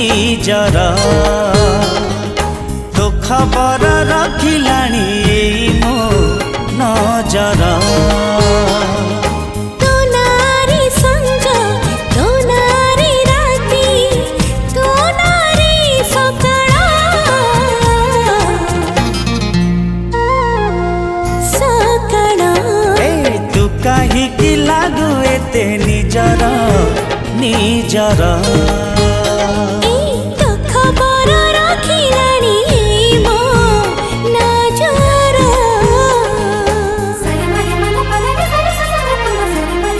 निजर तो खबर रखिलाणी मो नजर कहीं लागू एते निजर निजर।